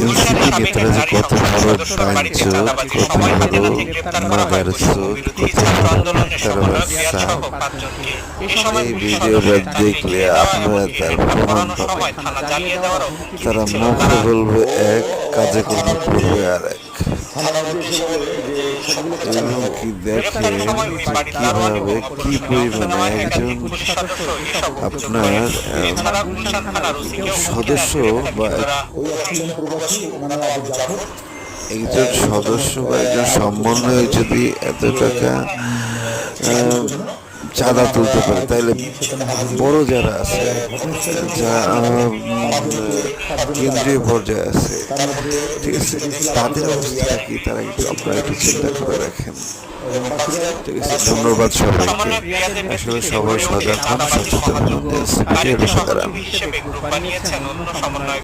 NCP নেতারা যে কত বড় বাঞ্চোত, কত বড় মাদারচোদ, কত বড় টাকার বাচ্চা, এই ভিডিওটা দেখলে আপনারা তার প্রমাণ পাবেন। তারা মুখে বলবে এক, কাজে কর্মে করবে আর এক। এবং কি দেখে কিভাবে কি পরিমাণে একজন আপনার সদস্য বা একজন সদস্য বা একজন সমন্বয় যদি এত টাকা চাঁদা তুলতে পারে, তাইলে বড় যারা আছে, যারা কেন্দ্রীয় পর্যায়ে আছে, ঠিক আছে, তাদের অবস্থাটা কি তারা আপনারা একটু চিন্তা করে রাখেন। ঠিক আছে, ধন্যবাদ সবাইকে। আসলে সবাই সজাগ হন, সচেতন হন।